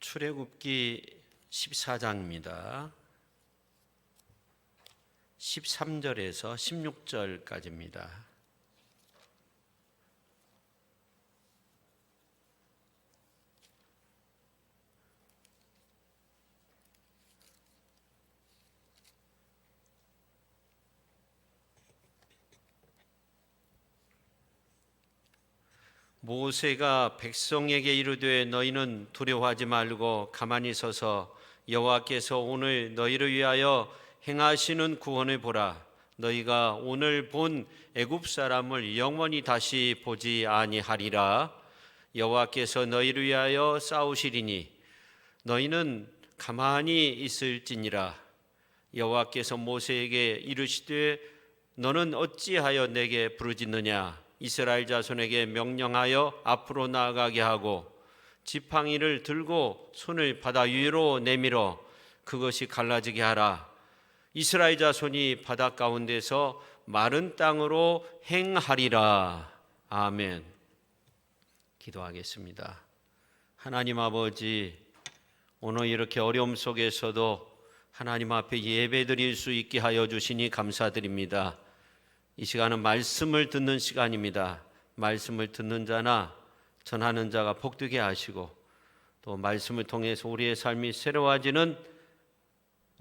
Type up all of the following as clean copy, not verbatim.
출애굽기 14장입니다. 13절에서 16절까지입니다. 모세가 백성에게 이르되 너희는 두려워하지 말고 가만히 서서 여호와께서 오늘 너희를 위하여 행하시는 구원을 보라. 너희가 오늘 본 애굽 사람을 영원히 다시 보지 아니하리라. 여호와께서 너희를 위하여 싸우시리니 너희는 가만히 있을지니라. 여호와께서 모세에게 이르시되 너는 어찌하여 내게 부르짖느냐. 이스라엘 자손에게 명령하여 앞으로 나아가게 하고 지팡이를 들고 손을 바다 위로 내밀어 그것이 갈라지게 하라. 이스라엘 자손이 바다 가운데서 마른 땅으로 행하리라. 아멘. 기도하겠습니다. 하나님 아버지, 오늘 이렇게 어려움 속에서도 하나님 앞에 예배드릴 수 있게 하여 주시니 감사드립니다. 이 시간은 말씀을 듣는 시간입니다. 말씀을 듣는 자나 전하는 자가 복되게 하시고 또 말씀을 통해서 우리의 삶이 새로워지는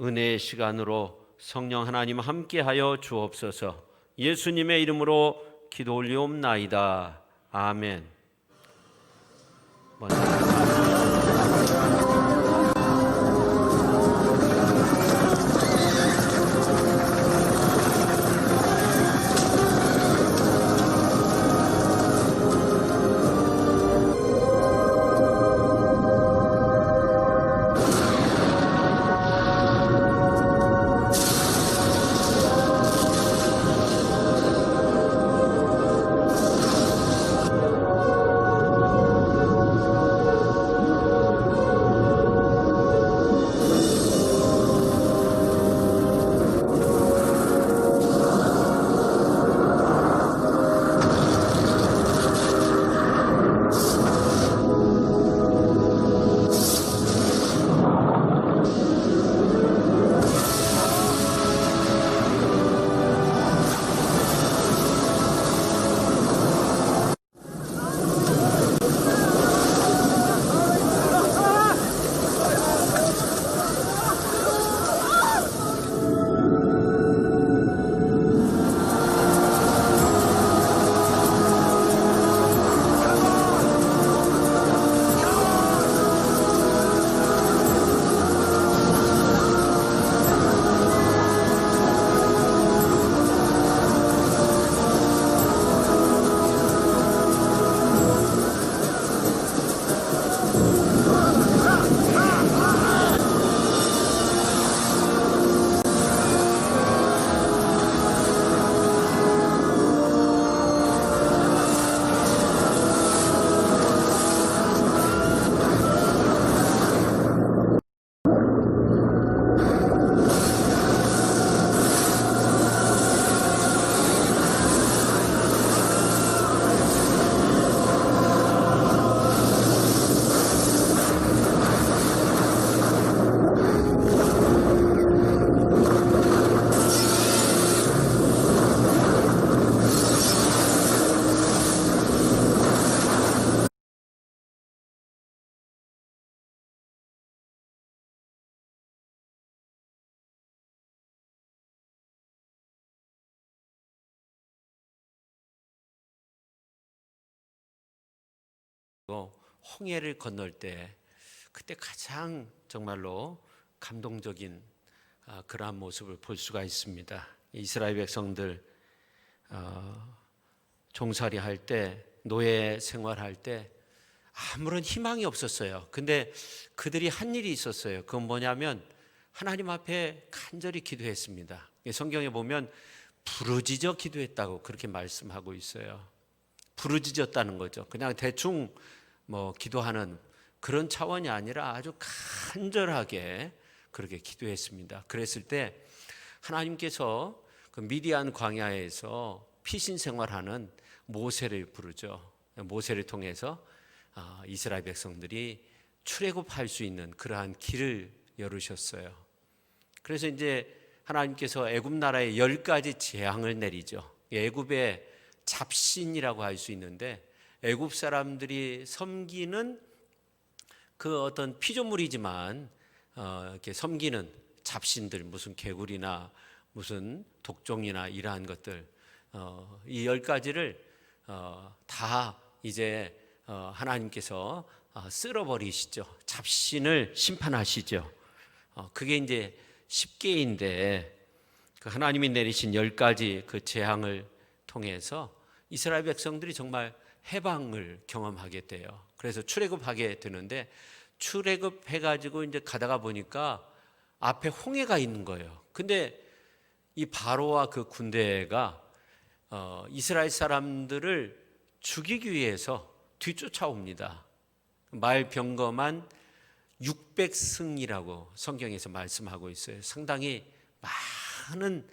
은혜의 시간으로 성령 하나님 함께하여 주옵소서. 예수님의 이름으로 기도 올리옵나이다. 아멘. 홍해를 건널 때 그때 가장 정말로 감동적인 그러한 모습을 볼 수가 있습니다. 이스라엘 백성들 종살이 할 때, 노예 생활할 때 아무런 희망이 없었어요. 근데 그들이 한 일이 있었어요. 그건 뭐냐면 하나님 앞에 간절히 기도했습니다. 성경에 보면 부르짖어 기도했다고 그렇게 말씀하고 있어요. 부르짖었다는 거죠. 그냥 대충 기도하는 그런 차원이 아니라 아주 간절하게 그렇게 기도했습니다. 그랬을 때 하나님께서 그 미디안 광야에서 피신 생활하는 모세를 부르죠. 모세를 통해서 이스라엘 백성들이 출애굽할 수 있는 그러한 길을 열으셨어요. 그래서 이제 하나님께서 애굽 나라에 10가지 재앙을 내리죠. 애굽의 잡신이라고 할 수 있는데, 애굽 사람들이 섬기는 그 어떤 피조물이지만 이렇게 섬기는 잡신들, 무슨 개구리나 무슨 독종이나 이러한 것들, 이 10가지를 다 이제 하나님께서 쓸어버리시죠. 잡신을 심판하시죠. 그게 이제 10개인데, 그 하나님이 내리신 10가지 그 재앙을 통해서 이스라엘 백성들이 정말 해방을 경험하게 돼요. 그래서 출애굽하게 되는데, 출애굽해가지고 이제 가다가 보니까 앞에 홍해가 있는 거예요. 근데 이 바로와 그 군대가 이스라엘 사람들을 죽이기 위해서 뒤쫓아옵니다. 말병거만 600승이라고 성경에서 말씀하고 있어요. 상당히 많은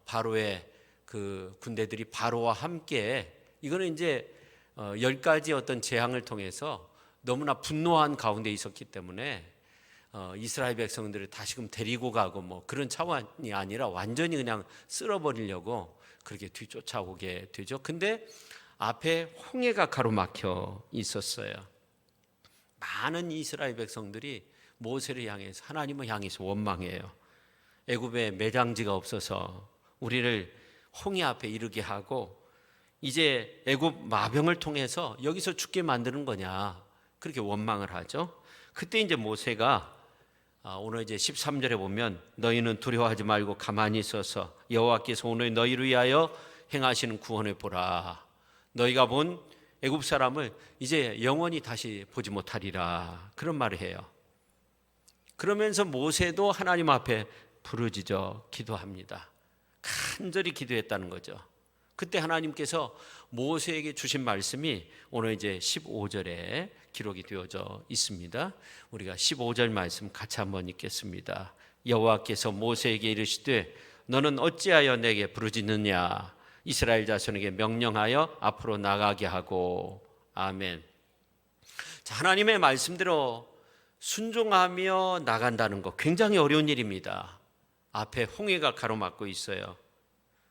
바로의 그 군대들이 바로와 함께, 이거는 이제 10가지 어떤 재앙을 통해서 너무나 분노한 가운데 있었기 때문에 이스라엘 백성들을 다시금 데리고 가고 뭐 그런 차원이 아니라 완전히 그냥 쓸어버리려고 그렇게 뒤쫓아오게 되죠. 근데 앞에 홍해가 가로막혀 있었어요. 많은 이스라엘 백성들이 모세를 향해서, 하나님을 향해서 원망해요. 애굽에 매장지가 없어서 우리를 홍해 앞에 이르게 하고 이제 애굽 마병을 통해서 여기서 죽게 만드는 거냐, 그렇게 원망을 하죠. 그때 이제 모세가 오늘 이제 13절에 보면, 너희는 두려워하지 말고 가만히 있어서 여호와께서 오늘 너희를 위하여 행하시는 구원을 보라. 너희가 본 애굽 사람을 이제 영원히 다시 보지 못하리라, 그런 말을 해요. 그러면서 모세도 하나님 앞에 부르짖어 기도합니다. 간절히 기도했다는 거죠. 그때 하나님께서 모세에게 주신 말씀이 오늘 이제 15절에 기록이 되어져 있습니다. 우리가 15절 말씀 같이 한번 읽겠습니다. 여호와께서 모세에게 이르시되 너는 어찌하여 내게 부르짖느냐, 이스라엘 자손에게 명령하여 앞으로 나가게 하고. 아멘. 자, 하나님의 말씀대로 순종하며 나간다는 거 굉장히 어려운 일입니다. 앞에 홍해가 가로막고 있어요.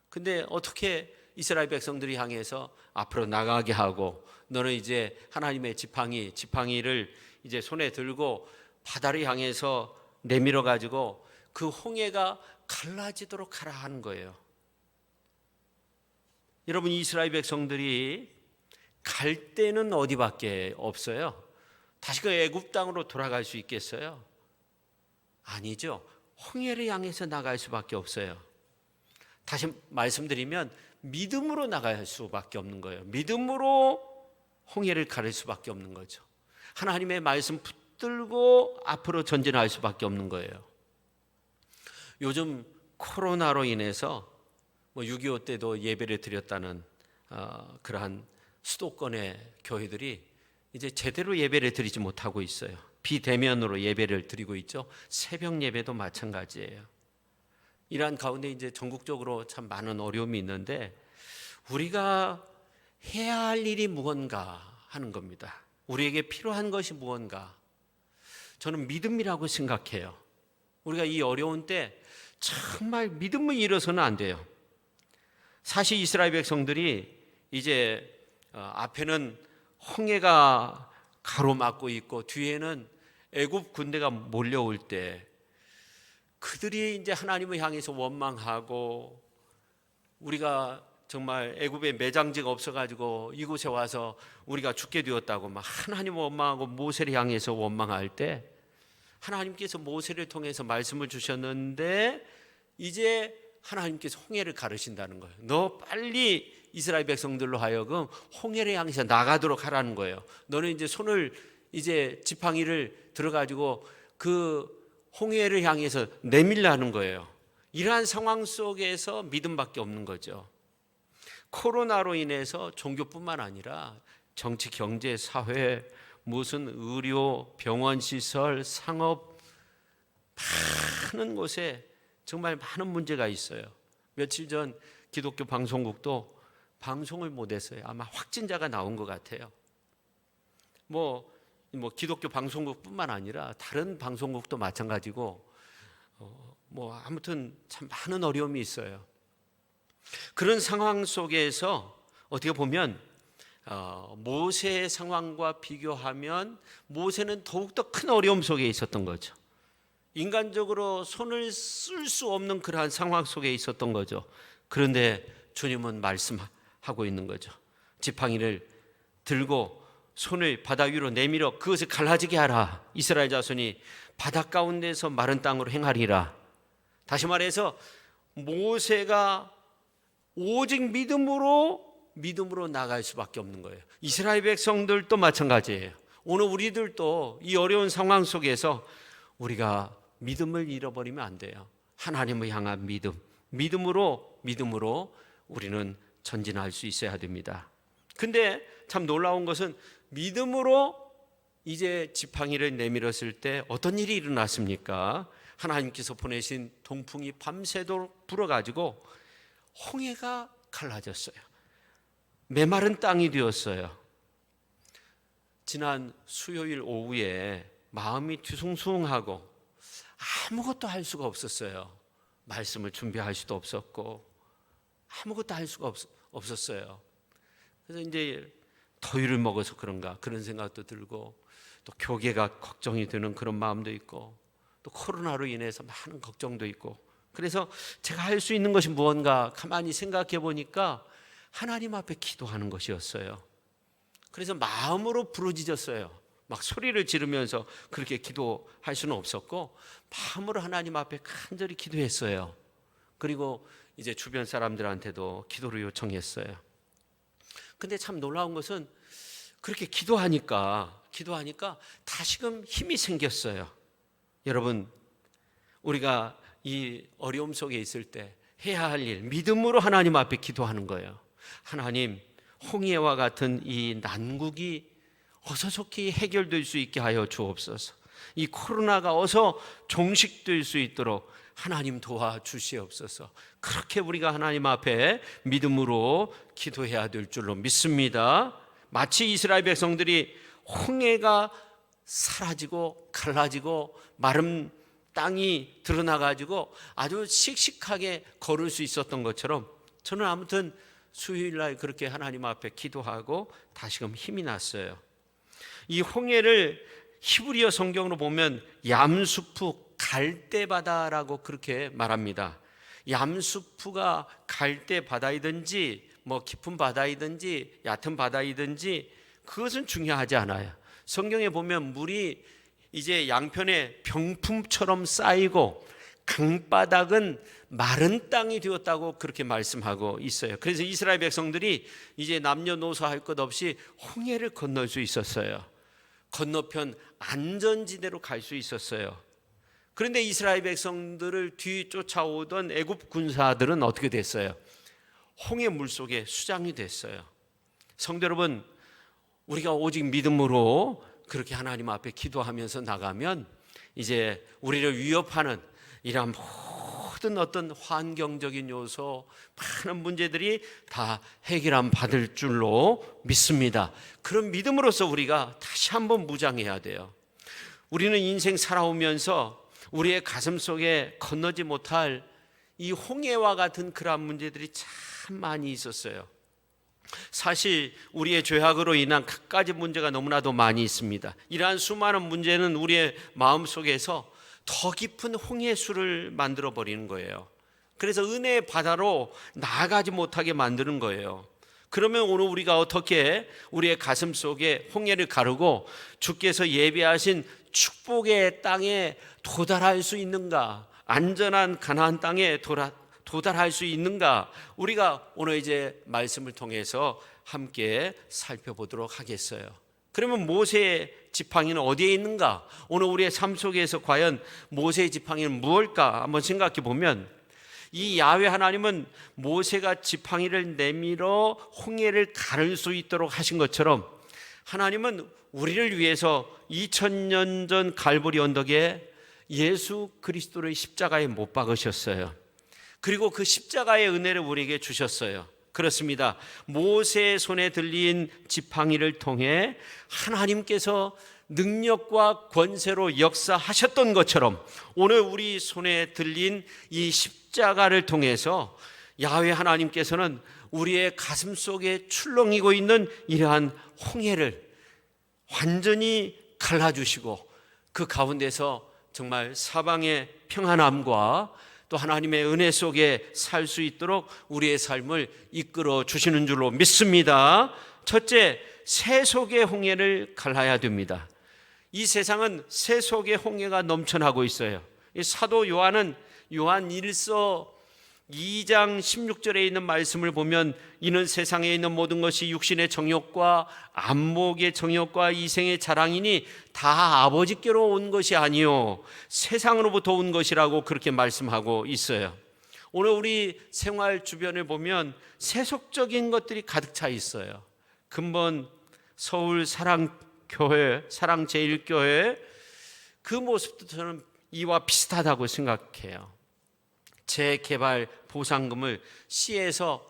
근데 어떻게 이스라엘 백성들이 향해서 앞으로 나가게 하고, 너는 이제 하나님의 지팡이를 이제 손에 들고 바다를 향해서 내밀어 가지고 그 홍해가 갈라지도록 하라 하는 거예요. 여러분, 이스라엘 백성들이 갈 데는 어디밖에 없어요? 다시 그 애굽 땅으로 돌아갈 수 있겠어요? 아니죠. 홍해를 향해서 나갈 수밖에 없어요. 다시 말씀드리면 믿음으로 나갈 수밖에 없는 거예요. 믿음으로 홍해를 가를 수밖에 없는 거죠. 하나님의 말씀 붙들고 앞으로 전진할 수밖에 없는 거예요. 요즘 코로나로 인해서 6.25 때도 예배를 드렸다는 그러한 수도권의 교회들이 이제 제대로 예배를 드리지 못하고 있어요. 비대면으로 예배를 드리고 있죠. 새벽 예배도 마찬가지예요. 이러한 가운데 이제 전국적으로 참 많은 어려움이 있는데, 우리가 해야 할 일이 무언가 하는 겁니다. 우리에게 필요한 것이 무언가. 저는 믿음이라고 생각해요. 우리가 이 어려운 때 정말 믿음을 잃어서는 안 돼요. 사실 이스라엘 백성들이 이제 앞에는 홍해가 가로막고 있고 뒤에는 애굽 군대가 몰려올 때, 그들이 이제 하나님을 향해서 원망하고, 우리가 정말 애굽에 매장지가 없어가지고 이곳에 와서 우리가 죽게 되었다고 막 하나님을 원망하고 모세를 향해서 원망할 때, 하나님께서 모세를 통해서 말씀을 주셨는데 이제 하나님께서 홍해를 가르신다는 거예요. 너 빨리 이스라엘 백성들로 하여금 홍해를 향해서 나가도록 하라는 거예요. 너는 이제 손을 이제 지팡이를 들어가지고 그 홍해를 향해서 내밀라는 거예요. 이러한 상황 속에서 믿음밖에 없는 거죠. 코로나로 인해서 종교뿐만 아니라 정치, 경제, 사회, 무슨 의료, 병원 시설, 상업, 많은 곳에 정말 많은 문제가 있어요. 며칠 전 기독교 방송국도 방송을 못했어요. 아마 확진자가 나온 것 같아요. 뭐 기독교 방송국뿐만 아니라 다른 방송국도 마찬가지고 뭐 아무튼 참 많은 어려움이 있어요. 그런 상황 속에서 어떻게 보면 모세의 상황과 비교하면 모세는 더욱더 큰 어려움 속에 있었던 거죠. 인간적으로 손을 쓸 수 없는 그러한 상황 속에 있었던 거죠. 그런데 주님은 말씀하고 있는 거죠. 지팡이를 들고 손을 바다 위로 내밀어 그것을 갈라지게 하라. 이스라엘 자손이 바다 가운데서 마른 땅으로 행하리라. 다시 말해서 모세가 오직 믿음으로 나갈 수밖에 없는 거예요. 이스라엘 백성들도 마찬가지예요. 오늘 우리들도 이 어려운 상황 속에서 우리가 믿음을 잃어버리면 안 돼요. 하나님을 향한 믿음으로 우리는 전진할 수 있어야 됩니다. 근데 참 놀라운 것은 믿음으로 이제 지팡이를 내밀었을 때 어떤 일이 일어났습니까? 하나님께서 보내신 동풍이 밤새도록 불어가지고 홍해가 갈라졌어요. 메마른 땅이 되었어요. 지난 수요일 오후에 마음이 뒤숭숭하고 아무것도 할 수가 없었어요. 말씀을 준비할 수도 없었고 아무것도 할 수가 없었어요. 그래서 이제 더위를 먹어서 그런가 그런 생각도 들고 또 교계가 걱정이 되는 그런 마음도 있고 또 코로나로 인해서 많은 걱정도 있고 그래서 제가 할 수 있는 것이 무언가 가만히 생각해 보니까 하나님 앞에 기도하는 것이었어요. 그래서 마음으로 부르짖었어요. 막 소리를 지르면서 그렇게 기도할 수는 없었고 마음으로 하나님 앞에 간절히 기도했어요. 그리고 이제 주변 사람들한테도 기도를 요청했어요. 근데 참 놀라운 것은 그렇게 기도하니까 다시금 힘이 생겼어요. 여러분, 우리가 이 어려움 속에 있을 때 해야 할 일, 믿음으로 하나님 앞에 기도하는 거예요. 하나님, 홍해와 같은 이 난국이 어서 좋게 해결될 수 있게 하여 주옵소서. 이 코로나가 어서 종식될 수 있도록 하나님 도와주시옵소서. 그렇게 우리가 하나님 앞에 믿음으로 기도해야 될 줄로 믿습니다. 마치 이스라엘 백성들이 홍해가 사라지고 갈라지고 마른 땅이 드러나가지고 아주 씩씩하게 걸을 수 있었던 것처럼 저는 아무튼 수요일날 그렇게 하나님 앞에 기도하고 다시금 힘이 났어요. 이 홍해를 히브리어 성경으로 보면 얌수프 갈대바다라고 그렇게 말합니다. 얌수프가 갈대바다이든지 뭐 깊은 바다이든지 얕은 바다이든지 그것은 중요하지 않아요. 성경에 보면 물이 이제 양편에 병풍처럼 쌓이고 강바닥은 마른 땅이 되었다고 그렇게 말씀하고 있어요. 그래서 이스라엘 백성들이 이제 남녀노소 할 것 없이 홍해를 건널 수 있었어요. 건너편 안전지대로 갈 수 있었어요. 그런데 이스라엘 백성들을 뒤쫓아오던 애굽 군사들은 어떻게 됐어요? 홍해 물속에 수장이 됐어요. 성도 여러분, 우리가 오직 믿음으로 그렇게 하나님 앞에 기도하면서 나가면 이제 우리를 위협하는 이러한 모든 어떤 환경적인 요소, 많은 문제들이 다 해결함 받을 줄로 믿습니다. 그런 믿음으로써 우리가 다시 한번 무장해야 돼요. 우리는 인생 살아오면서 우리의 가슴 속에 건너지 못할 이 홍해와 같은 그러한 문제들이 참 많이 있었어요. 사실 우리의 죄악으로 인한 갖가지 문제가 너무나도 많이 있습니다. 이러한 수많은 문제는 우리의 마음속에서 더 깊은 홍해수를 만들어 버리는 거예요. 그래서 은혜의 바다로 나아가지 못하게 만드는 거예요. 그러면 오늘 우리가 어떻게 우리의 가슴 속에 홍해를 가르고 주께서 예비하신 축복의 땅에 도달할 수 있는가? 안전한 가나안 땅에 도달할 수 있는가? 우리가 오늘 이제 말씀을 통해서 함께 살펴보도록 하겠어요. 그러면 모세의 지팡이는 어디에 있는가? 오늘 우리의 삶 속에서 과연 모세의 지팡이는 무엇일까? 한번 생각해 보면 이 야훼 하나님은 모세가 지팡이를 내밀어 홍해를 가를 수 있도록 하신 것처럼 하나님은 우리를 위해서 2000년 전 갈보리 언덕에 예수 그리스도를 십자가에 못 박으셨어요. 그리고 그 십자가의 은혜를 우리에게 주셨어요. 그렇습니다. 모세의 손에 들린 지팡이를 통해 하나님께서 능력과 권세로 역사하셨던 것처럼 오늘 우리 손에 들린 이 십자가를 통해서 야훼 하나님께서는 우리의 가슴 속에 출렁이고 있는 이러한 홍해를 완전히 갈라주시고 그 가운데서 정말 사방의 평안함과 또 하나님의 은혜 속에 살 수 있도록 우리의 삶을 이끌어 주시는 줄로 믿습니다. 첫째, 세속의 홍해를 갈라야 됩니다. 이 세상은 세속의 홍해가 넘쳐나고 있어요. 사도 요한은 요한 1서 2장 16절에 있는 말씀을 보면 이는 세상에 있는 모든 것이 육신의 정욕과 안목의 정욕과 이생의 자랑이니 다 아버지께로 온 것이 아니요 세상으로부터 온 것이라고 그렇게 말씀하고 있어요. 오늘 우리 생활 주변을 보면 세속적인 것들이 가득 차 있어요. 근본 서울 사랑교회, 사랑제일교회 그 모습도 저는 이와 비슷하다고 생각해요. 재개발 보상금을 시에서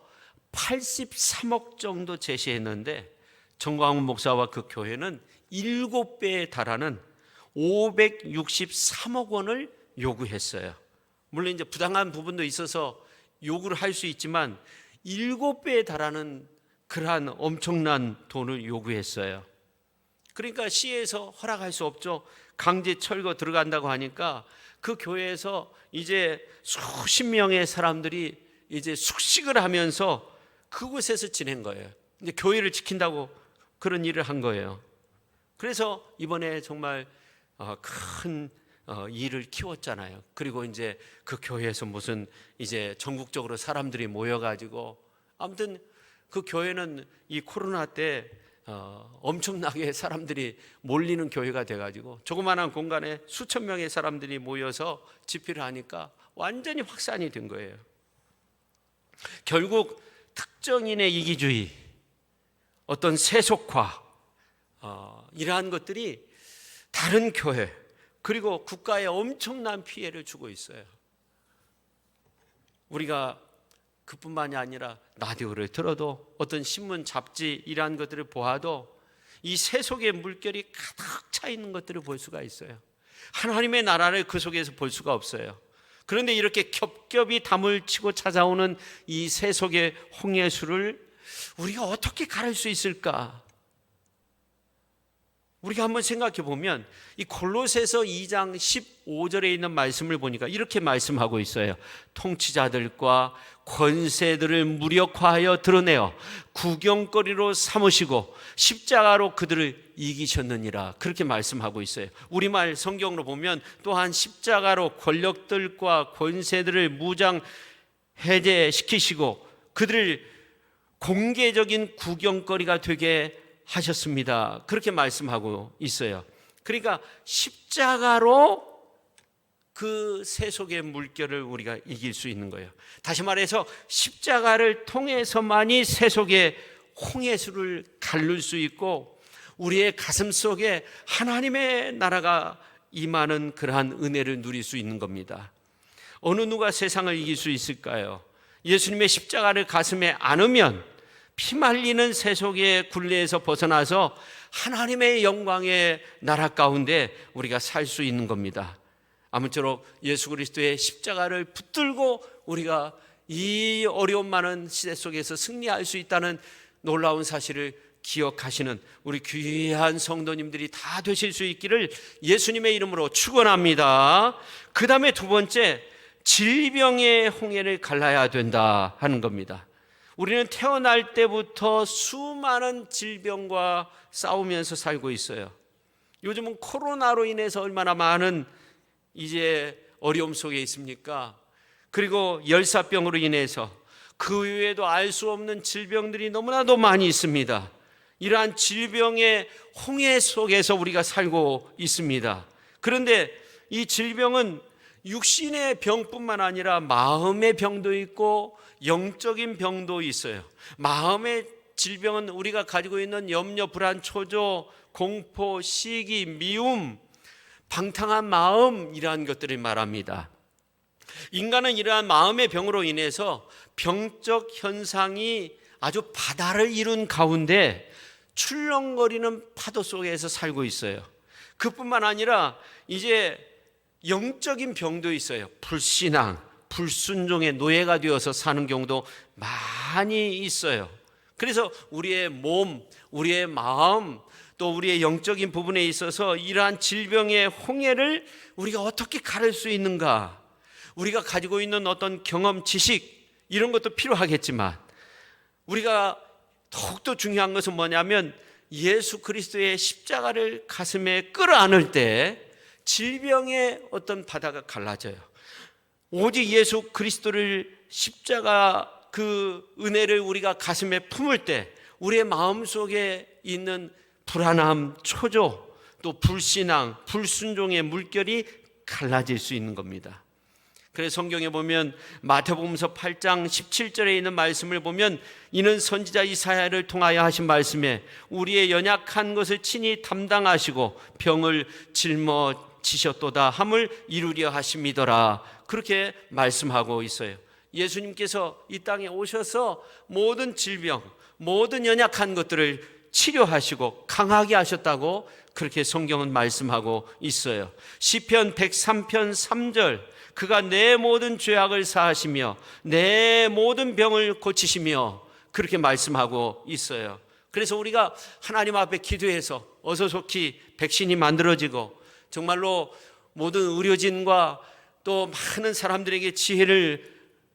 83억 정도 제시했는데 정광훈 목사와 그 교회는 7배에 달하는 563억 원을 요구했어요. 물론 이제 부당한 부분도 있어서 요구를 할 수 있지만 7배에 달하는 그러한 엄청난 돈을 요구했어요. 그러니까 시에서 허락할 수 없죠. 강제 철거 들어간다고 하니까 그 교회에서 이제 수십 명의 사람들이 이제 숙식을 하면서 그곳에서 지낸 거예요. 이제 교회를 지킨다고 그런 일을 한 거예요. 그래서 이번에 정말 큰 일을 키웠잖아요. 그리고 이제 그 교회에서 무슨 이제 전국적으로 사람들이 모여가지고 아무튼 그 교회는 이 코로나 때 엄청나게 사람들이 몰리는 교회가 돼가지고 조그마한 공간에 수천 명의 사람들이 모여서 집회를 하니까 완전히 확산이 된 거예요. 결국 특정인의 이기주의, 어떤 세속화, 이러한 것들이 다른 교회 그리고 국가에 엄청난 피해를 주고 있어요. 우리가 그뿐만이 아니라 라디오를 들어도 어떤 신문, 잡지 이러한 것들을 보아도 이 세속의 물결이 가득 차 있는 것들을 볼 수가 있어요. 하나님의 나라를 그 속에서 볼 수가 없어요. 그런데 이렇게 겹겹이 담을 치고 찾아오는 이 세속의 홍해수를 우리가 어떻게 가를 수 있을까? 우리가 한번 생각해 보면 이 골로새서 2장 15절에 있는 말씀을 보니까 이렇게 말씀하고 있어요. 통치자들과 권세들을 무력화하여 드러내어 구경거리로 삼으시고 십자가로 그들을 이기셨느니라 그렇게 말씀하고 있어요. 우리말 성경으로 보면 또한 십자가로 권력들과 권세들을 무장 해제시키시고 그들을 공개적인 구경거리가 되게 하셨습니다. 그렇게 말씀하고 있어요. 그러니까 십자가로 그 세속의 물결을 우리가 이길 수 있는 거예요. 다시 말해서 십자가를 통해서만이 세속의 홍해수를 가를 수 있고 우리의 가슴 속에 하나님의 나라가 임하는 그러한 은혜를 누릴 수 있는 겁니다. 어느 누가 세상을 이길 수 있을까요? 예수님의 십자가를 가슴에 안으면 피말리는 세속의 굴레에서 벗어나서 하나님의 영광의 나라 가운데 우리가 살 수 있는 겁니다. 아무쪼록 예수 그리스도의 십자가를 붙들고 우리가 이 어려움 많은 시대 속에서 승리할 수 있다는 놀라운 사실을 기억하시는 우리 귀한 성도님들이 다 되실 수 있기를 예수님의 이름으로 축원합니다. 그 다음에 두 번째, 질병의 홍해를 갈라야 된다 하는 겁니다. 우리는 태어날 때부터 수많은 질병과 싸우면서 살고 있어요. 요즘은 코로나로 인해서 얼마나 많은 이제 어려움 속에 있습니까? 그리고 열사병으로 인해서 그 외에도 알 수 없는 질병들이 너무나도 많이 있습니다. 이러한 질병의 홍해 속에서 우리가 살고 있습니다. 그런데 이 질병은 육신의 병뿐만 아니라 마음의 병도 있고 영적인 병도 있어요. 마음의 질병은 우리가 가지고 있는 염려, 불안, 초조, 공포, 시기, 미움, 방탕한 마음 이러한 것들을 말합니다. 인간은 이러한 마음의 병으로 인해서 병적 현상이 아주 바다를 이룬 가운데 출렁거리는 파도 속에서 살고 있어요. 그뿐만 아니라 이제 영적인 병도 있어요. 불신앙, 불순종의 노예가 되어서 사는 경우도 많이 있어요. 그래서 우리의 몸, 우리의 마음, 또 우리의 영적인 부분에 있어서 이러한 질병의 홍해를 우리가 어떻게 가를 수 있는가? 우리가 가지고 있는 어떤 경험, 지식 이런 것도 필요하겠지만 우리가 더욱더 중요한 것은 뭐냐면 예수 그리스도의 십자가를 가슴에 끌어안을 때 질병의 어떤 바다가 갈라져요. 오직 예수 그리스도를 십자가 그 은혜를 우리가 가슴에 품을 때 우리의 마음속에 있는 불안함, 초조, 또 불신앙, 불순종의 물결이 갈라질 수 있는 겁니다. 그래서 성경에 보면 마태복음서 8장 17절에 있는 말씀을 보면 이는 선지자 이사야를 통하여 하신 말씀에 우리의 연약한 것을 친히 담당하시고 병을 짊어지셨도다 함을 이루려 하심이더라. 그렇게 말씀하고 있어요. 예수님께서 이 땅에 오셔서 모든 질병, 모든 연약한 것들을 치료하시고 강하게 하셨다고 그렇게 성경은 말씀하고 있어요. 시편 103편 3절 그가 내 모든 죄악을 사하시며 내 모든 병을 고치시며 그렇게 말씀하고 있어요. 그래서 우리가 하나님 앞에 기도해서 어서 좋게 백신이 만들어지고 정말로 모든 의료진과 또 많은 사람들에게 지혜를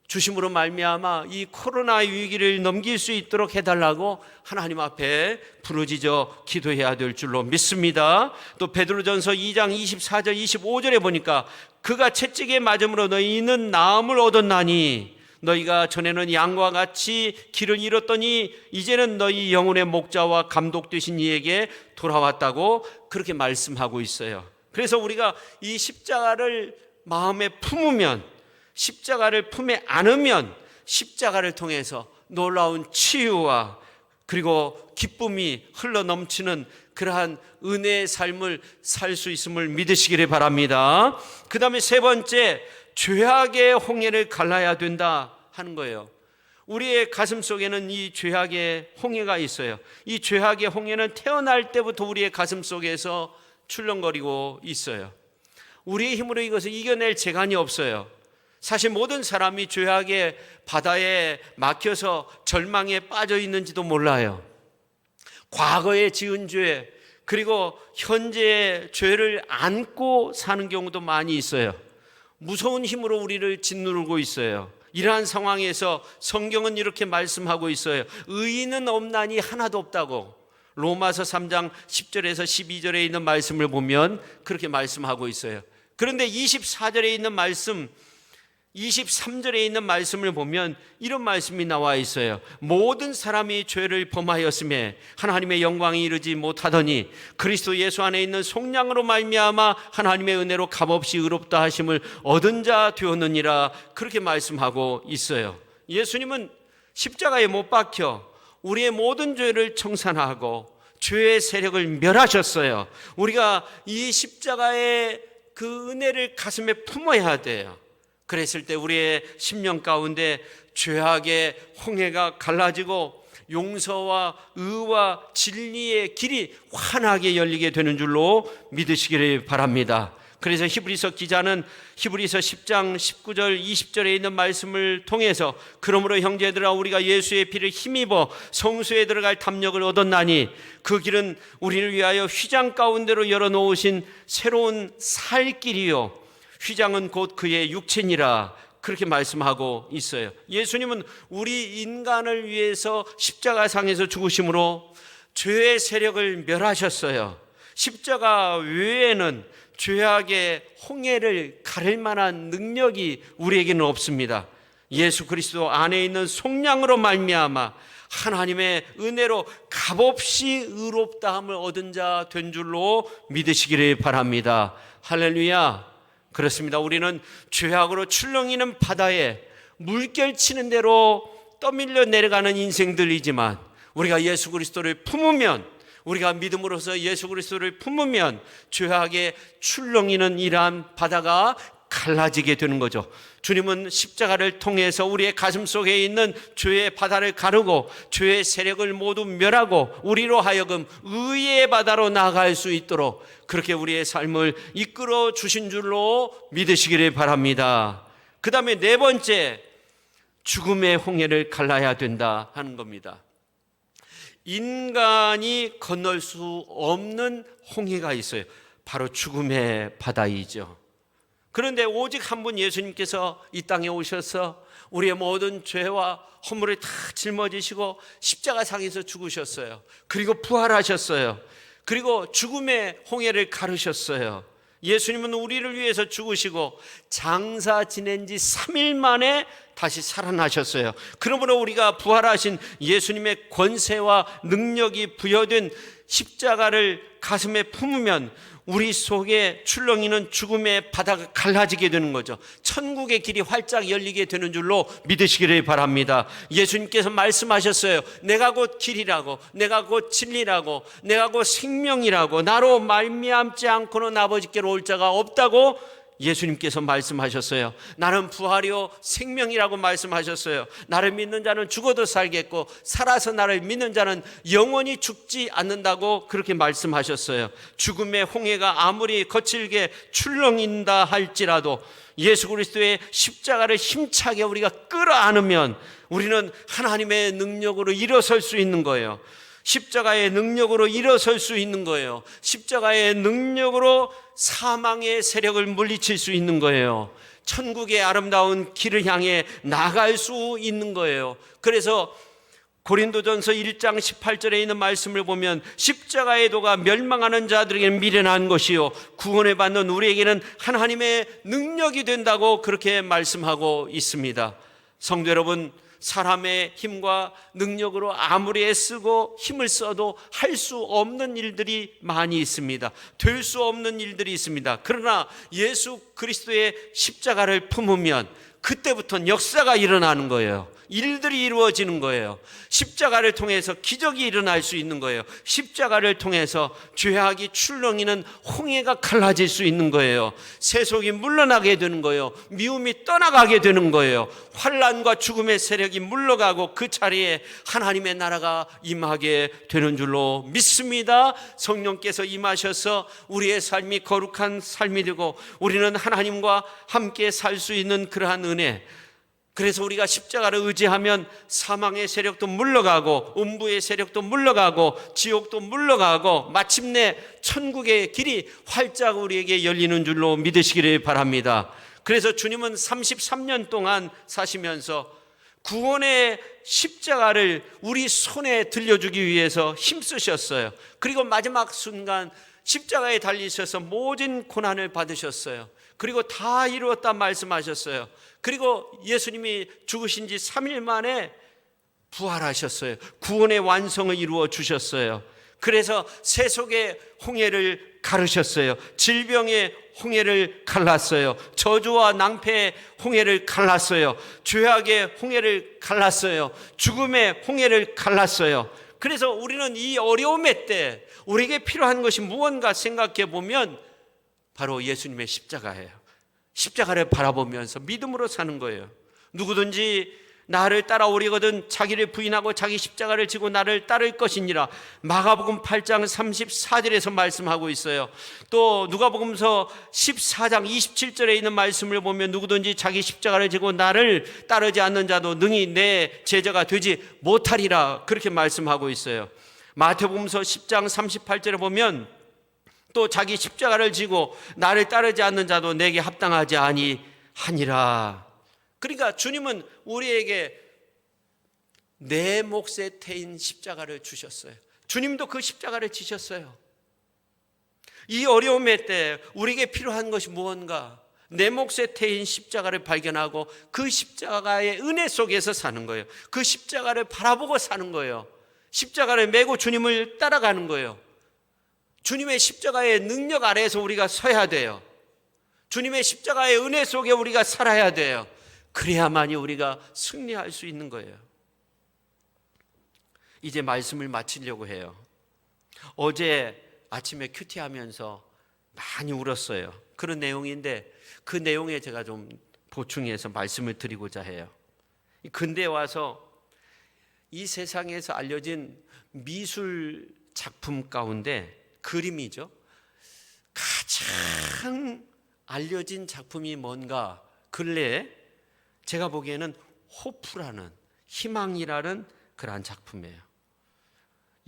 주심으로 말미암아 이 코로나 위기를 넘길 수 있도록 해달라고 하나님 앞에 부르짖어 기도해야 될 줄로 믿습니다. 또 베드로전서 2장 24절 25절에 보니까 그가 채찍에 맞음으로 너희는 나음을 얻었나니 너희가 전에는 양과 같이 길을 잃었더니 이제는 너희 영혼의 목자와 감독 되신 이에게 돌아왔다고 그렇게 말씀하고 있어요. 그래서 우리가 이 십자가를 마음에 품으면, 십자가를 품에 안으면 십자가를 통해서 놀라운 치유와 그리고 기쁨이 흘러넘치는 그러한 은혜의 삶을 살 수 있음을 믿으시기를 바랍니다. 그 다음에 세 번째, 죄악의 홍해를 갈라야 된다 하는 거예요. 우리의 가슴 속에는 이 죄악의 홍해가 있어요. 이 죄악의 홍해는 태어날 때부터 우리의 가슴 속에서 출렁거리고 있어요. 우리의 힘으로 이것을 이겨낼 재간이 없어요. 사실 모든 사람이 죄악의 바다에 막혀서 절망에 빠져 있는지도 몰라요. 과거에 지은 죄 그리고 현재의 죄를 안고 사는 경우도 많이 있어요. 무서운 힘으로 우리를 짓누르고 있어요. 이러한 상황에서 성경은 이렇게 말씀하고 있어요. 의인은 없나니 하나도 없다고. 로마서 3장 10절에서 12절에 있는 말씀을 보면 그렇게 말씀하고 있어요. 그런데 24절에 있는 말씀, 23절에 있는 말씀을 보면 이런 말씀이 나와 있어요. 모든 사람이 죄를 범하였음에 하나님의 영광이 이르지 못하더니 그리스도 예수 안에 있는 속량으로 말미암아 하나님의 은혜로 값없이 의롭다 하심을 얻은 자 되었느니라. 그렇게 말씀하고 있어요. 예수님은 십자가에 못 박혀 우리의 모든 죄를 청산하고 죄의 세력을 멸하셨어요. 우리가 이 십자가의 그 은혜를 가슴에 품어야 돼요. 그랬을 때 우리의 심령 가운데 죄악의 홍해가 갈라지고 용서와 의와 진리의 길이 환하게 열리게 되는 줄로 믿으시기를 바랍니다. 그래서 히브리서 기자는 히브리서 10장 19절 20절에 있는 말씀을 통해서 그러므로 형제들아 우리가 예수의 피를 힘입어 성소에 들어갈 담력을 얻었나니 그 길은 우리를 위하여 휘장 가운데로 열어놓으신 새로운 살 길이요 휘장은 곧 그의 육체니라. 그렇게 말씀하고 있어요. 예수님은 우리 인간을 위해서 십자가상에서 죽으심으로 죄의 세력을 멸하셨어요. 십자가 외에는 죄악의 홍해를 가를 만한 능력이 우리에게는 없습니다. 예수 그리스도 안에 있는 속량으로 말미암아 하나님의 은혜로 값없이 의롭다함을 얻은 자 된 줄로 믿으시기를 바랍니다. 할렐루야. 그렇습니다. 우리는 죄악으로 출렁이는 바다에 물결치는 대로 떠밀려 내려가는 인생들이지만 우리가 예수 그리스도를 품으면, 우리가 믿음으로써 예수 그리스도를 품으면 죄악에 출렁이는 이러한 바다가 갈라지게 되는 거죠. 주님은 십자가를 통해서 우리의 가슴 속에 있는 죄의 바다를 가르고 죄의 세력을 모두 멸하고 우리로 하여금 의의 바다로 나아갈 수 있도록 그렇게 우리의 삶을 이끌어 주신 줄로 믿으시기를 바랍니다. 그 다음에 네 번째, 죽음의 홍해를 갈라야 된다 하는 겁니다. 인간이 건널 수 없는 홍해가 있어요. 바로 죽음의 바다이죠. 그런데 오직 한 분 예수님께서 이 땅에 오셔서 우리의 모든 죄와 허물을 다 짊어지시고 십자가상에서 죽으셨어요. 그리고 부활하셨어요. 그리고 죽음의 홍해를 가르셨어요. 예수님은 우리를 위해서 죽으시고 장사 지낸 지 3일 만에 다시 살아나셨어요. 그러므로 우리가 부활하신 예수님의 권세와 능력이 부여된 십자가를 가슴에 품으면 우리 속에 출렁이는 죽음의 바다가 갈라지게 되는 거죠. 천국의 길이 활짝 열리게 되는 줄로 믿으시기를 바랍니다. 예수님께서 말씀하셨어요. 내가 곧 길이라고, 내가 곧 진리라고, 내가 곧 생명이라고, 나로 말미암지 않고는 아버지께로 올 자가 없다고 예수님께서 말씀하셨어요. 나는 부활이요 생명이라고 말씀하셨어요. 나를 믿는 자는 죽어도 살겠고 살아서 나를 믿는 자는 영원히 죽지 않는다고 그렇게 말씀하셨어요. 죽음의 홍해가 아무리 거칠게 출렁인다 할지라도 예수 그리스도의 십자가를 힘차게 우리가 끌어안으면 우리는 하나님의 능력으로 일어설 수 있는 거예요. 십자가의 능력으로 일어설 수 있는 거예요. 십자가의 능력으로 사망의 세력을 물리칠 수 있는 거예요. 천국의 아름다운 길을 향해 나갈 수 있는 거예요. 그래서 고린도전서 1장 18절에 있는 말씀을 보면 십자가의 도가 멸망하는 자들에게는 미련한 것이요 구원을 받는 우리에게는 하나님의 능력이 된다고 그렇게 말씀하고 있습니다. 성도 여러분, 사람의 힘과 능력으로 아무리 애쓰고 힘을 써도 할 수 없는 일들이 많이 있습니다. 될 수 없는 일들이 있습니다. 그러나 예수 그리스도의 십자가를 품으면 그때부터는 역사가 일어나는 거예요. 일들이 이루어지는 거예요. 십자가를 통해서 기적이 일어날 수 있는 거예요. 십자가를 통해서 죄악이 출렁이는 홍해가 갈라질 수 있는 거예요. 세속이 물러나게 되는 거예요. 미움이 떠나가게 되는 거예요. 환난과 죽음의 세력이 물러가고 그 자리에 하나님의 나라가 임하게 되는 줄로 믿습니다. 성령께서 임하셔서 우리의 삶이 거룩한 삶이 되고 우리는 하나님과 함께 살 수 있는 그러한 은혜, 그래서 우리가 십자가를 의지하면 사망의 세력도 물러가고 음부의 세력도 물러가고 지옥도 물러가고 마침내 천국의 길이 활짝 우리에게 열리는 줄로 믿으시기를 바랍니다. 그래서 주님은 33년 동안 사시면서 구원의 십자가를 우리 손에 들려주기 위해서 힘쓰셨어요. 그리고 마지막 순간 십자가에 달리셔서 모든 고난을 받으셨어요. 그리고 다 이루었다 말씀하셨어요. 그리고 예수님이 죽으신 지 3일 만에 부활하셨어요. 구원의 완성을 이루어 주셨어요. 그래서 세속의 홍해를 가르셨어요. 질병의 홍해를 갈랐어요. 저주와 낭패의 홍해를 갈랐어요. 죄악의 홍해를 갈랐어요. 죽음의 홍해를 갈랐어요. 그래서 우리는 이 어려움의 때 우리에게 필요한 것이 무언가 생각해 보면 바로 예수님의 십자가예요. 십자가를 바라보면서 믿음으로 사는 거예요. 누구든지 나를 따라오려거든 자기를 부인하고 자기 십자가를 지고 나를 따를 것이니라. 마가복음 8장 34절에서 말씀하고 있어요. 또 누가복음서 14장 27절에 있는 말씀을 보면 누구든지 자기 십자가를 지고 나를 따르지 않는 자도 능히 내 제자가 되지 못하리라 그렇게 말씀하고 있어요. 마태복음서 10장 38절에 보면 또 자기 십자가를 지고 나를 따르지 않는 자도 내게 합당하지 아니하니라. 그러니까 주님은 우리에게 내 몫에 태인 십자가를 주셨어요. 주님도 그 십자가를 지셨어요. 이 어려움의 때 우리에게 필요한 것이 무언가, 내 몫에 태인 십자가를 발견하고 그 십자가의 은혜 속에서 사는 거예요. 그 십자가를 바라보고 사는 거예요. 십자가를 메고 주님을 따라가는 거예요. 주님의 십자가의 능력 아래에서 우리가 서야 돼요. 주님의 십자가의 은혜 속에 우리가 살아야 돼요. 그래야만이 우리가 승리할 수 있는 거예요. 이제 말씀을 마치려고 해요. 어제 아침에 큐티하면서 많이 울었어요. 그런 내용인데 그 내용에 제가 좀 보충해서 말씀을 드리고자 해요. 근대 와서 이 세상에서 알려진 미술 작품 가운데 그림이죠. 가장 알려진 작품이 뭔가 근래에 제가 보기에는 호프라는, 희망이라는 그러한 작품이에요.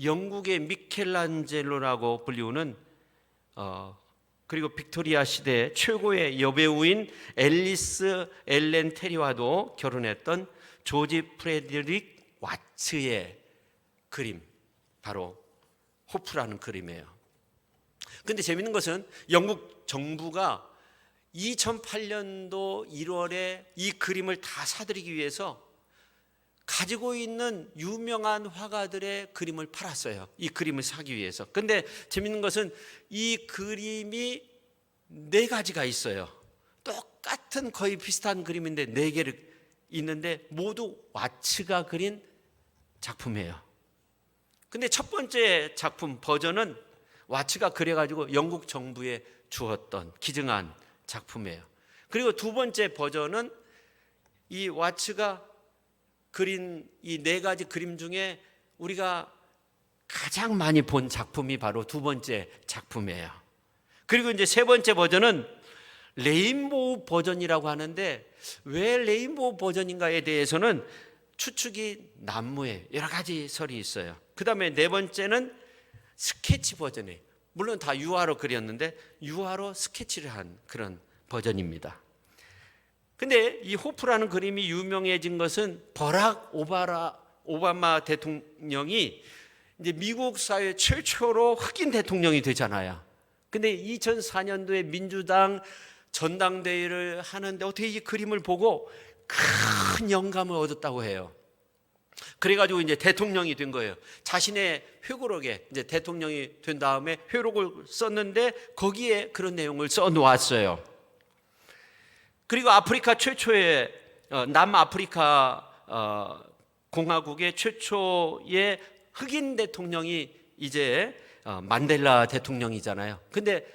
영국의 미켈란젤로라고 불리우는 그리고 빅토리아 시대 최고의 여배우인 앨리스 엘렌 테리와도 결혼했던 조지 프레드릭 와츠의 그림, 바로 호프라는 그림이에요. 근데 재밌는 것은 영국 정부가 2008년도 1월에 이 그림을 다 사들이기 위해서 가지고 있는 유명한 화가들의 그림을 팔았어요. 이 그림을 사기 위해서. 근데 재밌는 것은 이 그림이 4가지가 있어요. 똑같은 거의 비슷한 그림인데 4개를 있는데 모두 와츠가 그린 작품이에요. 근데 첫 번째 작품 버전은 와츠가 그려가지고 영국 정부에 주었던 기증한 작품이에요. 그리고 두 번째 버전은 이 와츠가 그린 이 4가지 그림 중에 우리가 가장 많이 본 작품이 바로 두 번째 작품이에요. 그리고 이제 세 번째 버전은 레인보우 버전이라고 하는데 왜 레인보우 버전인가에 대해서는 추측이 난무해요. 여러 가지 설이 있어요. 그 다음에 4번째는 스케치 버전이에요. 물론 다 유화로 그렸는데 유화로 스케치를 한 그런 버전입니다. 근데 이 호프라는 그림이 유명해진 것은 버락 오바마 대통령이 이제 미국 사회 최초로 흑인 대통령이 되잖아요. 근데 2004년도에 민주당 전당대회를 하는데 어떻게 이 그림을 보고 큰 영감을 얻었다고 해요. 그래가지고 이제 대통령이 된 거예요. 자신의 회고록에 이제 대통령이 된 다음에 회록을 썼는데 거기에 그런 내용을 써 놓았어요. 그리고 아프리카 최초의 남아프리카 공화국의 최초의 흑인 대통령이 이제 만델라 대통령이잖아요. 근데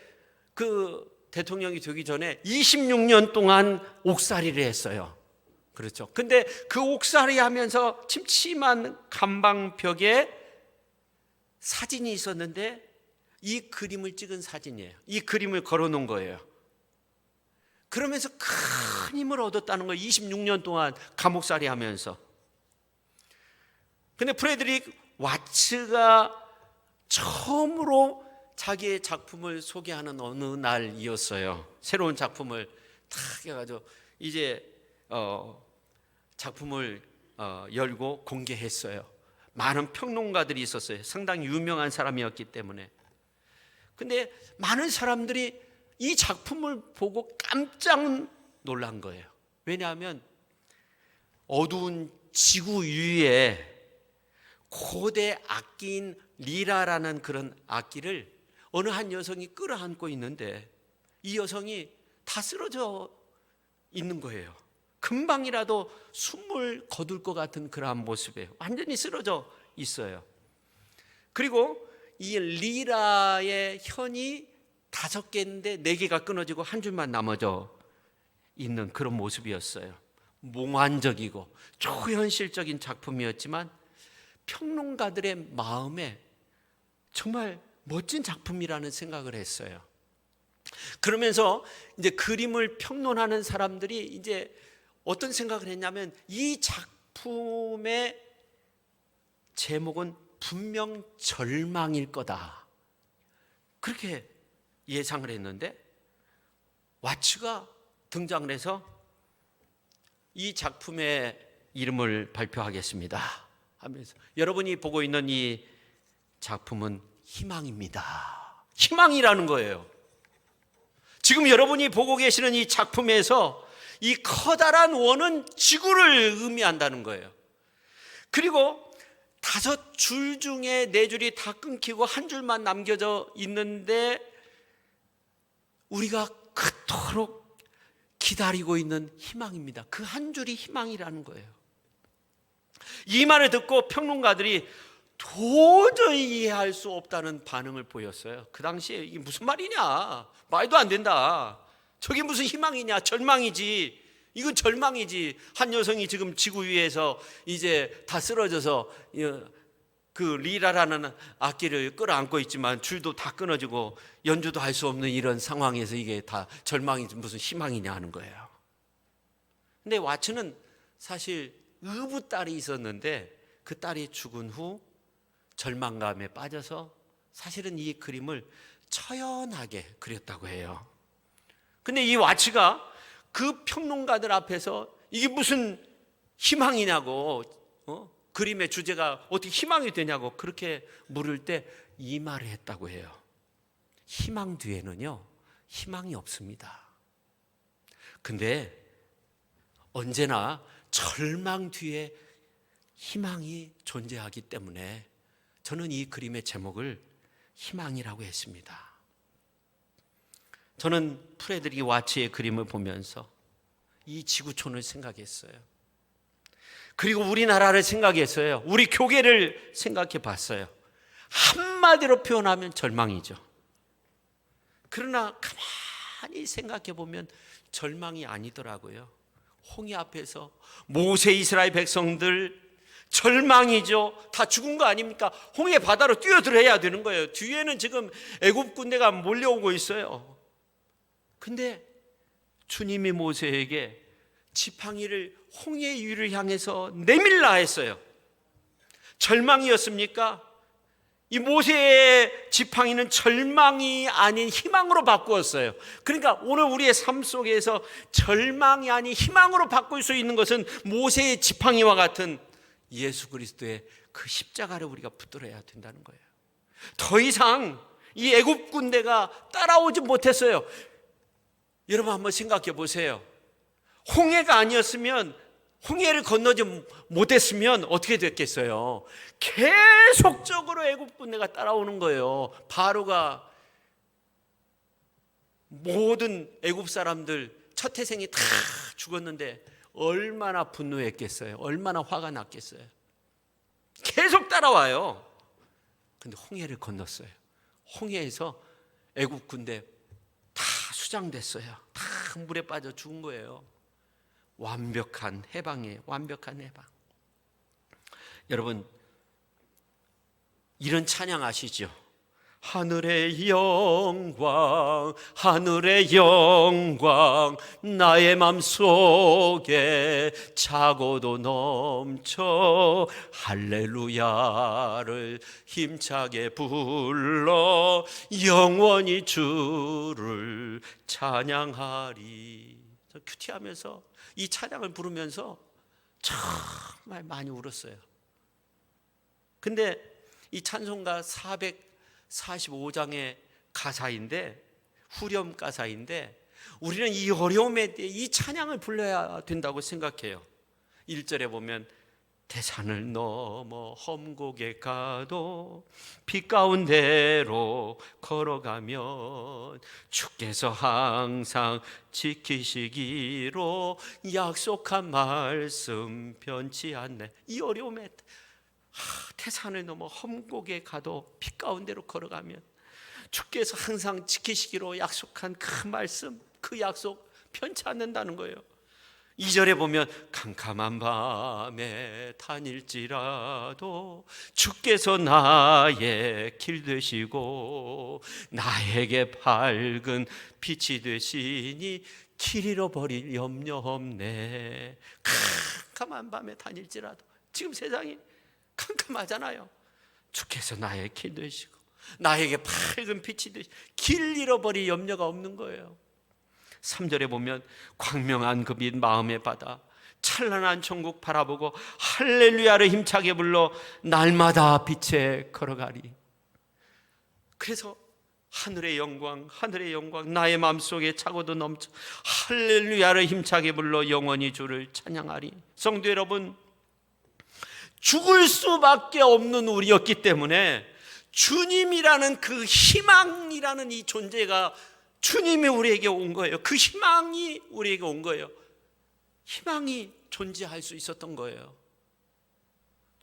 그 대통령이 되기 전에 26년 동안 옥살이를 했어요. 그렇죠. 근데 그 옥살이 하면서 침침한 감방벽에 사진이 있었는데 이 그림을 찍은 사진이에요. 이 그림을 걸어 놓은 거예요. 그러면서 큰 힘을 얻었다는 거예요. 26년 동안 감옥살이 하면서. 근데 프레드릭 와츠가 처음으로 자기의 작품을 소개하는 어느 날이었어요. 새로운 작품을 탁 해가지고 이제 작품을 열고 공개했어요. 많은 평론가들이 있었어요. 상당히 유명한 사람이었기 때문에. 근데 많은 사람들이 이 작품을 보고 깜짝 놀란 거예요. 왜냐하면 어두운 지구 위에 고대 악기인 리라라는 그런 악기를 어느 한 여성이 끌어안고 있는데 이 여성이 다 쓰러져 있는 거예요. 금방이라도 숨을 거둘 것 같은 그러한 모습이에요. 완전히 쓰러져 있어요. 그리고 이 리라의 현이 5개인데 4개가 끊어지고 한 줄만 남아져 있는 그런 모습이었어요. 몽환적이고 초현실적인 작품이었지만 평론가들의 마음에 정말 멋진 작품이라는 생각을 했어요. 그러면서 이제 그림을 평론하는 사람들이 이제 어떤 생각을 했냐면 이 작품의 제목은 분명 절망일 거다. 그렇게 예상을 했는데 와츠가 등장을 해서 이 작품의 이름을 발표하겠습니다 하면서 여러분이 보고 있는 이 작품은 희망입니다. 희망이라는 거예요. 지금 여러분이 보고 계시는 이 작품에서 이 커다란 원은 지구를 의미한다는 거예요. 그리고 5줄 중에 4줄이 다 끊기고 한 줄만 남겨져 있는데 우리가 그토록 기다리고 있는 희망입니다. 그 한 줄이 희망이라는 거예요. 이 말을 듣고 평론가들이 도저히 이해할 수 없다는 반응을 보였어요. 그 당시에 이게 무슨 말이냐, 말도 안 된다, 저게 무슨 희망이냐, 절망이지, 이건 절망이지. 한 여성이 지금 지구 위에서 이제 다 쓰러져서 그 리라라는 악기를 끌어안고 있지만 줄도 다 끊어지고 연주도 할 수 없는 이런 상황에서 이게 다 절망이지 무슨 희망이냐 하는 거예요. 근데 와츠는 사실 의붓 딸이 있었는데 그 딸이 죽은 후 절망감에 빠져서 사실은 이 그림을 처연하게 그렸다고 해요. 근데 이 와츠가 그 평론가들 앞에서 이게 무슨 희망이냐고, 그림의 주제가 어떻게 희망이 되냐고 그렇게 물을 때 이 말을 했다고 해요. 희망 뒤에는요, 희망이 없습니다. 근데 언제나 절망 뒤에 희망이 존재하기 때문에 저는 이 그림의 제목을 희망이라고 했습니다. 저는 프레드릭 와츠의 그림을 보면서 이 지구촌을 생각했어요. 그리고 우리나라를 생각했어요. 우리 교계를 생각해 봤어요. 한마디로 표현하면 절망이죠. 그러나 가만히 생각해 보면 절망이 아니더라고요. 홍해 앞에서 모세 이스라엘 백성들 절망이죠. 다 죽은 거 아닙니까? 홍해 바다로 뛰어들어야 되는 거예요. 뒤에는 지금 애굽 군대가 몰려오고 있어요. 근데 주님이 모세에게 지팡이를 홍해 위를 향해서 내밀라 했어요. 절망이었습니까? 이 모세의 지팡이는 절망이 아닌 희망으로 바꾸었어요. 그러니까 오늘 우리의 삶 속에서 절망이 아닌 희망으로 바꿀 수 있는 것은 모세의 지팡이와 같은 예수 그리스도의 그 십자가를 우리가 붙들어야 된다는 거예요. 더 이상 이 애굽 군대가 따라오지 못했어요. 여러분 한번 생각해 보세요. 홍해가 아니었으면, 홍해를 건너지 못했으면 어떻게 됐겠어요? 계속적으로 애굽 군대가 따라오는 거예요. 바로가 모든 애굽 사람들 첫 태생이 다 죽었는데 얼마나 분노했겠어요? 얼마나 화가 났겠어요? 계속 따라와요. 근데 홍해를 건넜어요. 홍해에서 애굽 군대 다 수장됐어요. 다 물에 빠져 죽은 거예요. 완벽한 해방이에요. 완벽한 해방. 여러분, 이런 찬양 아시죠? 하늘의 영광, 하늘의 영광, 나의 맘속에 차고도 넘쳐 할렐루야를 힘차게 불러 영원히 주를 찬양하리. 저 큐티하면서 이 찬양을 부르면서 정말 많이 울었어요. 근데 이 찬송가 445장의 가사인데, 후렴 가사인데, 우리는 이 어려움에 대해 이 찬양을 불러야 된다고 생각해요. 1절에 보면 대산을 넘어 험곡에 가도 빛 가운데로 걸어가면 주께서 항상 지키시기로 약속한 말씀 변치 않네. 이 어려움에 태산을 넘어 험곡에 가도 빛 가운데로 걸어가면 주께서 항상 지키시기로 약속한 그 말씀, 그 약속 변치 않는다는 거예요. 2절에 보면 캄캄한 밤에 다닐지라도 주께서 나의 길 되시고 나에게 밝은 빛이 되시니 길 잃어버릴 염려 없네. 캄캄한 밤에 다닐지라도, 지금 세상이 캄캄하잖아요. 주께서 나의 길 되시고 나에게 밝은 빛이 되시고 길 잃어버릴 염려가 없는 거예요. 3절에 보면 광명한 그 빛 마음에 받아 찬란한 천국 바라보고 할렐루야를 힘차게 불러 날마다 빛에 걸어가리. 그래서 하늘의 영광, 하늘의 영광, 나의 마음속에 차고도 넘쳐 할렐루야를 힘차게 불러 영원히 주를 찬양하리. 성도 여러분, 죽을 수밖에 없는 우리였기 때문에 주님이라는 그 희망이라는 이 존재가, 주님이 우리에게 온 거예요. 그 희망이 우리에게 온 거예요. 희망이 존재할 수 있었던 거예요.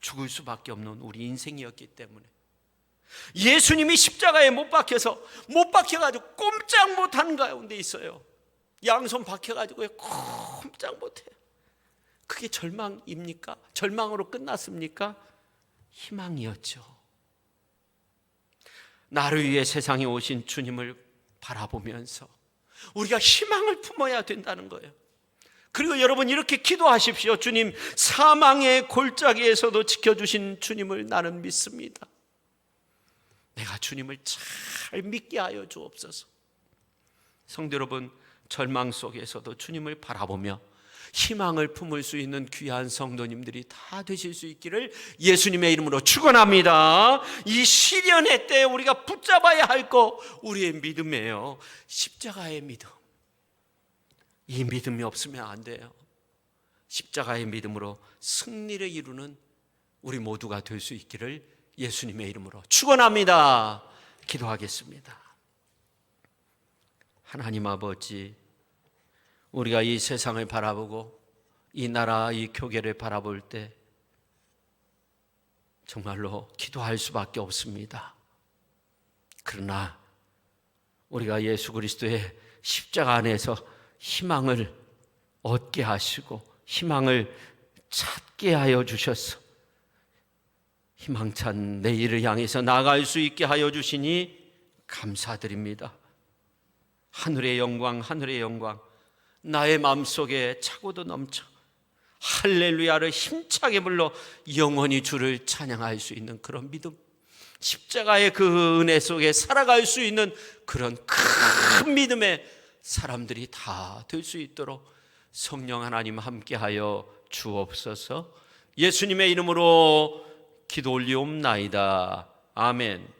죽을 수밖에 없는 우리 인생이었기 때문에 예수님이 십자가에 못 박혀가지고 꼼짝 못하는 가운데 있어요. 양손 박혀가지고 꼼짝 못해요. 그게 절망입니까? 절망으로 끝났습니까? 희망이었죠. 나를 위해 세상에 오신 주님을 바라보면서 우리가 희망을 품어야 된다는 거예요. 그리고 여러분 이렇게 기도하십시오. 주님, 사망의 골짜기에서도 지켜주신 주님을 나는 믿습니다. 내가 주님을 잘 믿게 하여 주옵소서. 성도 여러분, 절망 속에서도 주님을 바라보며 희망을 품을 수 있는 귀한 성도님들이 다 되실 수 있기를 예수님의 이름으로 축원합니다. 이 시련의 때에 우리가 붙잡아야 할 거 우리의 믿음이에요. 십자가의 믿음. 이 믿음이 없으면 안 돼요. 십자가의 믿음으로 승리를 이루는 우리 모두가 될 수 있기를 예수님의 이름으로 축원합니다. 기도하겠습니다. 하나님 아버지, 우리가 이 세상을 바라보고 이 나라, 이 교회를 바라볼 때 정말로 기도할 수밖에 없습니다. 그러나 우리가 예수 그리스도의 십자가 안에서 희망을 얻게 하시고 희망을 찾게 하여 주셔서 희망찬 내일을 향해서 나아갈 수 있게 하여 주시니 감사드립니다. 하늘의 영광, 하늘의 영광, 나의 마음속에 차고도 넘쳐 할렐루야를 힘차게 불러 영원히 주를 찬양할 수 있는 그런 믿음, 십자가의 그 은혜 속에 살아갈 수 있는 그런 큰 믿음의 사람들이 다 될 수 있도록 성령 하나님 함께하여 주옵소서. 예수님의 이름으로 기도 올리옵나이다. 아멘.